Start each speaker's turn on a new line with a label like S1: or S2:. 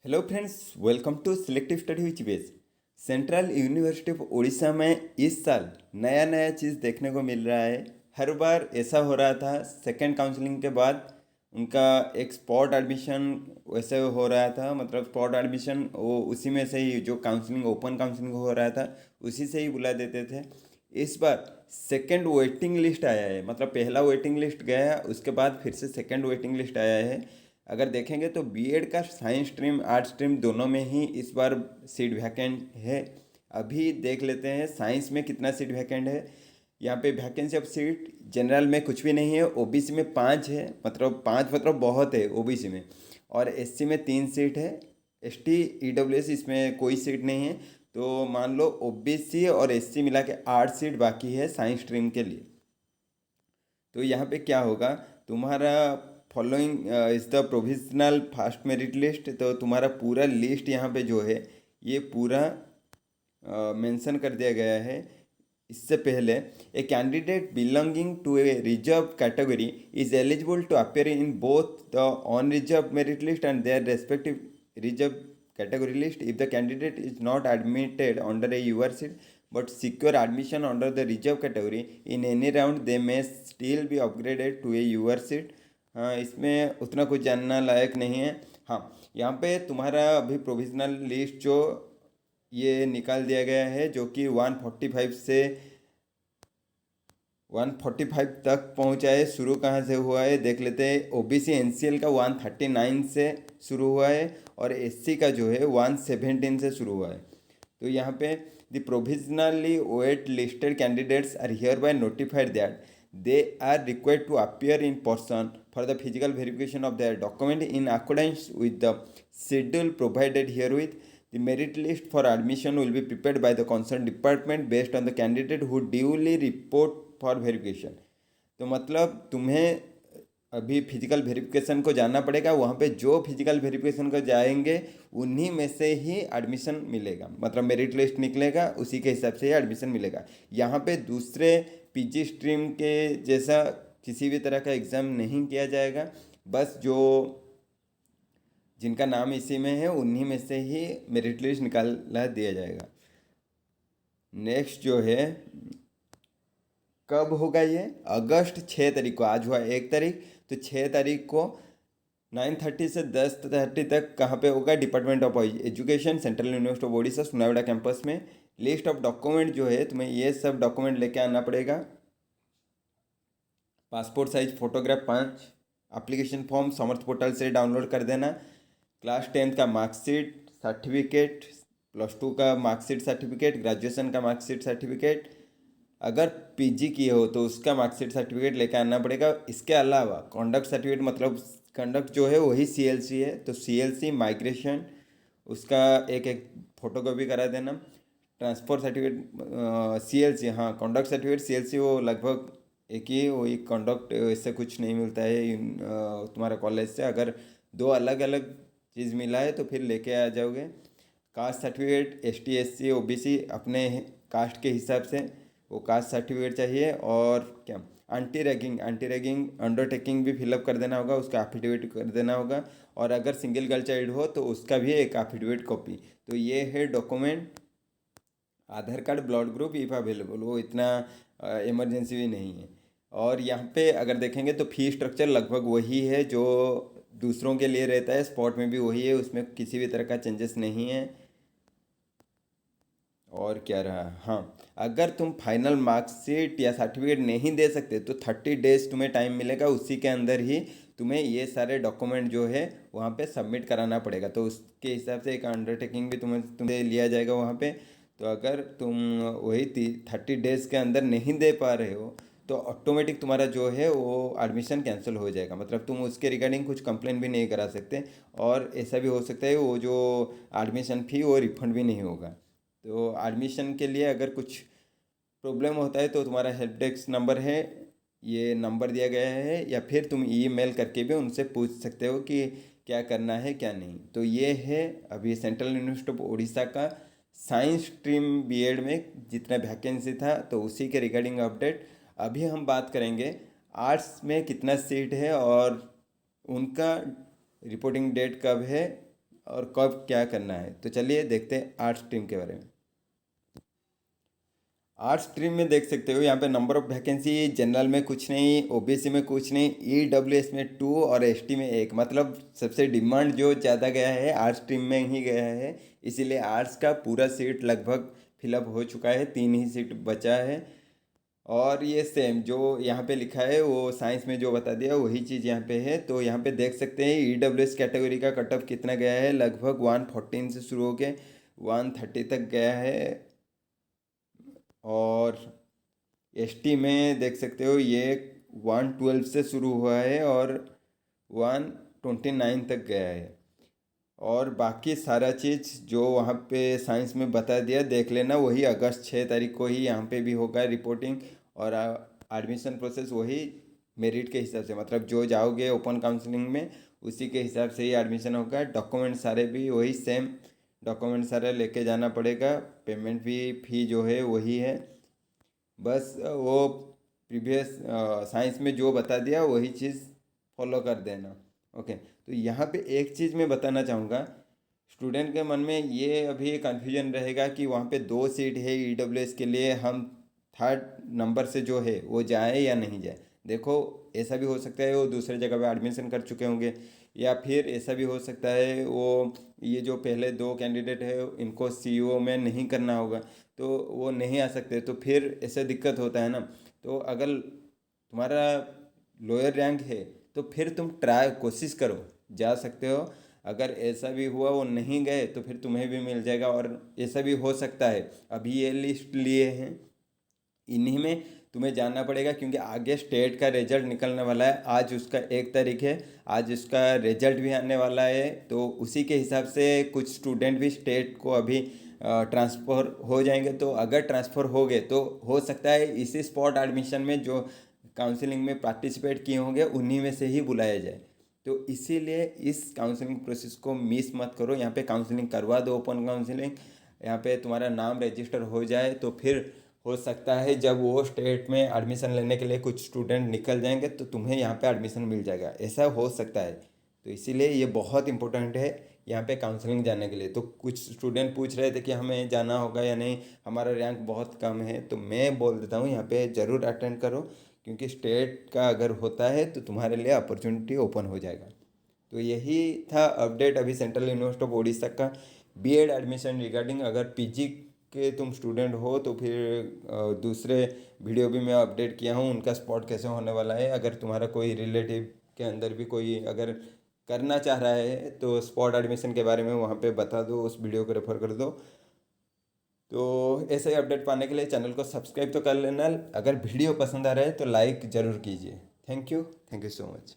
S1: Hello friends, welcome to selective study which base. Central university of Orissa में इस साल नया नया चीज़ देखने को मिल रहा है। हर बार ऐसा हो रहा था, सेकेंड काउंसलिंग के बाद उनका एक स्पॉट एडमिशन वैसे हो रहा था। मतलब स्पॉट एडमिशन वो उसी में से ही जो काउंसलिंग ओपन काउंसलिंग हो रहा था उसी से ही बुला देते थे। इस बार सेकेंड वेटिंग लिस्ट आया है। मतलब पहला वेटिंग लिस्ट गया, उसके बाद फिर से सेकेंड वेटिंग लिस्ट आया है। अगर देखेंगे तो बीएड का साइंस स्ट्रीम आर्ट स्ट्रीम दोनों में ही इस बार सीट वैकेंट है। अभी देख लेते हैं साइंस में कितना सीट वैकेंट है। यहाँ पे वैकेंसी ऑफ सीट जनरल में कुछ भी नहीं है, ओबीसी में 5 है। मतलब 5 मतलब बहुत है ओबीसी में। और एससी में 3 सीट है। एसटी ईडब्ल्यूएस इसमें कोई सीट नहीं है। तो मान लो ओबीसी और एससी मिला के 8 सीट बाकी है साइंस स्ट्रीम के लिए। तो यहाँ पे क्या होगा, तुम्हारा following is the provisional fast merit list. तो तुम्हारा पूरा लिस्ट यहाँ पे जो है ये पूरा मेंशन कर दिया गया है। इससे पहले a candidate belonging to a reserve category is eligible to appear in both the unreserved merit list and their respective reserve category list. If the candidate is not admitted under a UR seat but secure admission under the reserve category in any round, they may still be upgraded to a UR seat. हाँ, इसमें उतना कुछ जानना लायक नहीं है। हाँ, यहाँ पे तुम्हारा अभी प्रोविजनल लिस्ट जो ये निकाल दिया गया है, जो कि 145 से 145 तक पहुंचा है। शुरू कहाँ से हुआ है देख लेते हैं। ओबीसी एनसीएल का 139 से शुरू हुआ है और एससी का जो है 117 से शुरू हुआ है। तो यहाँ पे the provisionally wait listed candidates are hereby notified that they are required to appear in person for the physical verification of their document in accordance with the schedule provided herewith. The merit list for admission will be prepared by the concerned department based on the candidate who duly report for verification. तो मतलब तुम्हें अभी physical verification को जाना पड़ेगा। वहाँ पे जो फिजिकल वेरिफिकेशन को जाएंगे उन्हीं में से ही एडमिशन मिलेगा। मतलब मेरिट लिस्ट निकलेगा, उसी के हिसाब से ही एडमिशन मिलेगा। यहाँ पे दूसरे पीजी स्ट्रीम के जैसा किसी भी तरह का एग्ज़ाम नहीं किया जाएगा। बस जो जिनका नाम इसी में है उन्हीं में से ही मेरिट लिस्ट निकाला दिया जाएगा। नेक्स्ट जो है कब होगा ये, अगस्त 6 तारीख को। आज हुआ 1 तारीख, तो 6 तारीख को 9:30 से 10:30 तक कहाँ पे होगा, department of education, central university of Odisha Sunabeda campus में। लिस्ट ऑफ डॉक्यूमेंट जो है तुम्हें ये सब डॉक्यूमेंट लेके आना पड़ेगा। Passport size photograph 5, application form Samarth portal से डाउनलोड कर देना। क्लास 10th का मार्कशीट सर्टिफिकेट, +2 का मार्कशीट सर्टिफिकेट, ग्रेजुएशन का मार्कशीट सर्टिफिकेट, अगर पीजी किए हो तो उसका मार्कशीट सर्टिफिकेट लेकर आना पड़ेगा। इसके अलावा कंडक्ट सर्टिफिकेट, मतलब कंडक्ट जो है वही सीएलसी है, तो सीएलसी माइग्रेशन उसका एक एक फोटोकॉपी करा देना। ट्रांसफ़र सर्टिफिकेट सीएलसी, हाँ कंडक्ट सर्टिफिकेट सीएलसी वो लगभग एक ही, वही कंडक्ट इससे कुछ नहीं मिलता है तुम्हारा कॉलेज से। अगर दो अलग अलग चीज़ मिला है तो फिर लेके आ जाओगे। Caste certificate ST SC OBC अपने कास्ट के हिसाब से वो कास्ट सर्टिफिकेट चाहिए। और क्या, एंटी रैगिंग अंडरटेकिंग भी फिलअप कर देना होगा, उसका एफिडेविट कर देना होगा। और अगर सिंगल गर्ल चाइल्ड हो तो उसका भी एक एफिडेविट कॉपी। तो ये है document. Aadhaar card, blood group if available, वो इतना इमरजेंसी भी नहीं है। और यहाँ पे अगर देखेंगे तो फी स्ट्रक्चर लगभग वही है जो दूसरों के लिए रहता है, स्पॉट में भी वही है, उसमें किसी भी तरह का चेंजेस नहीं है। और क्या रहा, हाँ अगर तुम फाइनल मार्कशीट या सर्टिफिकेट नहीं दे सकते तो 30 डेज तुम्हें टाइम मिलेगा। उसी के अंदर ही तुम्हें ये सारे डॉक्यूमेंट जो है वहाँ पे सबमिट कराना पड़ेगा। तो उसके हिसाब से एक अंडरटेकिंग भी तुम्हें लिया जाएगा वहाँ पे। तो अगर तुम वही 30 डेज के अंदर नहीं दे पा रहे हो तो ऑटोमेटिक तुम्हारा जो है वो एडमिशन कैंसिल हो जाएगा। मतलब तुम उसके रिगार्डिंग कुछ कंप्लेन भी नहीं करा सकते। और ऐसा भी हो सकता है वो जो एडमिशन फ़ी वो रिफंड भी नहीं होगा। तो एडमिशन के लिए अगर कुछ प्रॉब्लम होता है तो तुम्हारा हेल्प डेस्क नंबर है, ये नंबर दिया गया है, या फिर तुम ईमेल करके भी उनसे पूछ सकते हो कि क्या करना है क्या नहीं। तो ये है अभी सेंट्रल यूनिवर्सिटी ऑफ उड़ीसा का साइंस स्ट्रीम बीएड में जितना वैकेंसी था, तो उसी के रिगार्डिंग अपडेट। अभी हम बात करेंगे आर्ट्स में कितना सीट है और उनका रिपोर्टिंग डेट कब है। और कब क्या करना है। तो चलिए देखते हैं आर्ट्स स्ट्रीम के बारे में। आर्ट्स स्ट्रीम में देख सकते हो यहाँ पे नंबर ऑफ वैकेंसी जनरल में कुछ नहीं, ओबीसी में कुछ नहीं, ईडब्ल्यूएस में 2 और एसटी में 1। मतलब सबसे डिमांड जो ज़्यादा गया है आर्ट्स स्ट्रीम में ही गया है, इसीलिए आर्ट्स का पूरा सीट लगभग फिलअप हो चुका है, 3 ही सीट बचा है। और ये सेम जो यहाँ पे लिखा है वो साइंस में जो बता दिया वही चीज़ यहाँ पे है। तो यहाँ पे देख सकते हैं ईडब्ल्यूएस कैटेगरी का कट ऑफ कितना गया है, लगभग 114 से शुरू होके 130 तक गया है। और एसटी में देख सकते हो ये 112 से शुरू हुआ है और 129 तक गया है। और बाकी सारा चीज़ जो वहाँ पे साइंस में बता दिया देख लेना, वही अगस्त 6 तारीख को ही यहाँ पे भी होगा रिपोर्टिंग। और एडमिशन प्रोसेस वही मेरिट के हिसाब से, मतलब जो जाओगे ओपन काउंसलिंग में उसी के हिसाब से ही एडमिशन होगा। डॉक्यूमेंट सारे भी वही सेम डॉक्यूमेंट सारे लेके जाना पड़ेगा, पेमेंट भी फ़ी जो है वही है। बस वो प्रीवियस साइंस में जो बता दिया वही चीज़ फॉलो कर देना। ओके, तो यहाँ पे एक चीज़ मैं बताना चाहूँगा, स्टूडेंट के मन में ये अभी कन्फ्यूजन रहेगा कि वहाँ पे 2 सीट है ईडब्ल्यूएस के लिए, हम थर्ड नंबर से जो है वो जाए या नहीं जाए। देखो, ऐसा भी हो सकता है वो दूसरे जगह पे एडमिशन कर चुके होंगे, या फिर ऐसा भी हो सकता है वो ये जो पहले 2 कैंडिडेट है इनको सीईओ में नहीं करना होगा, तो वो नहीं आ सकते, तो फिर ऐसे दिक्कत होता है ना। तो अगर तुम्हारा लोअर रैंक है तो फिर तुम ट्राई कोशिश करो, जा सकते हो। अगर ऐसा भी हुआ वो नहीं गए तो फिर तुम्हें भी मिल जाएगा। और ऐसा भी हो सकता है, अभी ये लिस्ट लिए हैं, इन्हीं में तुम्हें जानना पड़ेगा, क्योंकि आगे स्टेट का रिजल्ट निकलने वाला है। आज उसका 1 तारीख है, आज उसका रिजल्ट भी आने वाला है। तो उसी के हिसाब से कुछ स्टूडेंट भी स्टेट को अभी ट्रांसफ़र हो जाएंगे। तो अगर ट्रांसफ़र हो गए तो हो सकता है इसी स्पॉट एडमिशन में जो काउंसलिंग में पार्टिसिपेट किए होंगे उन्हीं में से ही बुलाया जाए। तो इसीलिए इस काउंसलिंग प्रोसेस को मिस मत करो। यहाँ पे काउंसलिंग करवा दो, ओपन काउंसलिंग, यहाँ पे तुम्हारा नाम रजिस्टर हो जाए तो फिर हो सकता है जब वो स्टेट में एडमिशन लेने के लिए कुछ स्टूडेंट निकल जाएंगे तो तुम्हें यहाँ पे एडमिशन मिल जाएगा, ऐसा हो सकता है। तो इसीलिए ये बहुत इंपॉर्टेंट है यहाँ पे काउंसलिंग जाने के लिए। तो कुछ स्टूडेंट पूछ रहे थे कि हमें जाना होगा या नहीं, हमारा रैंक बहुत कम है। तो मैं बोल देता हूँ यहाँ पे ज़रूर अटेंड करो, क्योंकि स्टेट का अगर होता है तो तुम्हारे लिए अपॉर्चुनिटी ओपन हो जाएगा। तो यही था अपडेट अभी सेंट्रल यूनिवर्सिटी ऑफ उड़ीसा का बीएड एडमिशन रिगार्डिंग। अगर पीजी के तुम स्टूडेंट हो तो फिर दूसरे वीडियो भी मैं अपडेट किया हूँ, उनका स्पॉट कैसे होने वाला है। अगर तुम्हारा कोई रिलेटिव के अंदर भी कोई अगर करना चाह रहा है तो स्पॉट एडमिशन के बारे में वहाँ पे बता दो, उस वीडियो को रेफर कर दो। तो ऐसे ही अपडेट पाने के लिए चैनल को सब्सक्राइब तो कर लेना। अगर वीडियो पसंद आ रहा है तो लाइक ज़रूर कीजिए। Thank you so much.